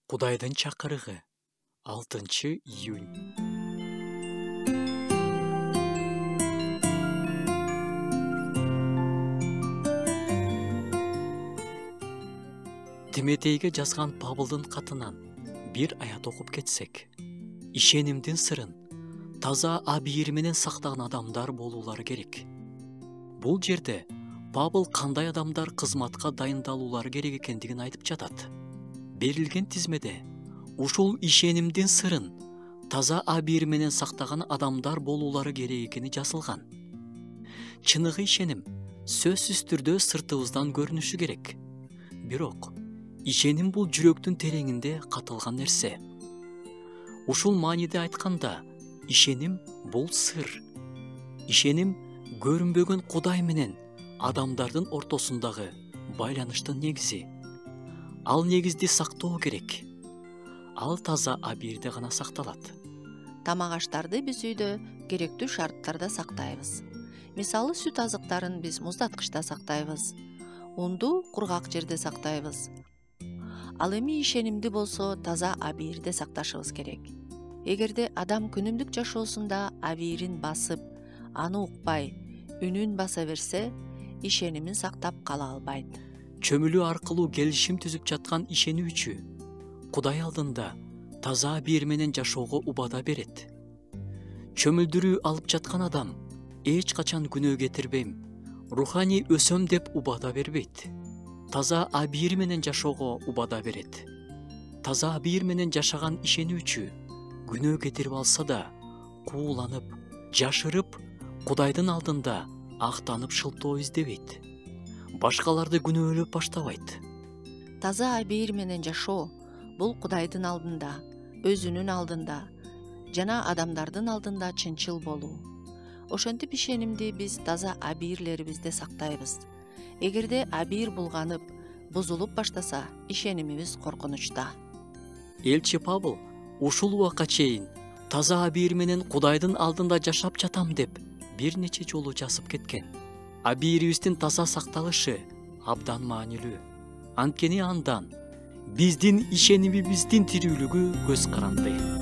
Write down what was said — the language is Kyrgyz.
Кудайдын чакырыгы 6-июнь. Тиметейге жазган Павылдын катынан бир аят окуп кетсек, ишенимдин сырын таза абийир менен сактаган адамдар болуулары керек. Бул жерде Павыл кандай адамдар кызматка дайындалуулары керек экендигин айтып жатат. Берилген тизмеде ушул ишенимдин сырын таза абийир менен сактаган адамдар болуулары керек экени жазылган. Чыныгы ишеним сөзсүз түрдө сыртыбыздан көрүнүшү керек. Бирок ишеним бул жүрөктүн тереңинде катылган нерсе. Ушул мааниде айтканда, ишеним бул сыр. Ишеним көрүнбөгөн Кудай менен адамдардын ортосундагы байланыштын негизи. Ал негизди сактоо керек. Ал таза абийирде гана сакталат. Тамак аштарды биз үйдө керектүү шарттарда сактайбыз. Мисалы сүт азыктарын биз муздаткычта сактайбыз. Унду кургак жерде сактайбыз. Ал эми ишенимди болсо таза абийирде сакташыбыз керек. Эгерде адам күнүмдүк жашоосунда абийирин басып, аны укпай, үнүн баса берсе, ишенимин сактап кала албайт. Чөмүлүү аркылуу келишим түзүп жаткан ишенүүчү Кудай алдында таза абийир менен жашоого убада берет. Чөмүлдүрүү алып жаткан адам эч качан күнөө кетирбейм, руханий өсөм деп убада бербейт. Таза абийир менен жашоого убада берет. Таза абийир менен жашаган ишенүүчү күнөө кетирип алса да, кууланып, жашырып, Кудайдын алдында актанып шылтоо издебейт. Башкаларды күнөөлөп баштабайт. Таза абийир менен жашоо бул Кудайдын алдында, өзүнүн алдында жана адамдардын алдында чынчыл болуу. Ошентип ишенимди биз таза абийирлерибизде сактайбыз. Эгерде абийир булганып, бузулуп баштаса, ишенимибиз коркунучта. Элчи Павыл ушул убакка чейин таза абийир менен Кудайдын алдында жашап жатам деп бир нече жолу жазып кеткен. Абийирибиздин таза сакталышы абдан маанилүү. Анткени андан биздин ишенимибиздин тирүүлүгү көз каранды.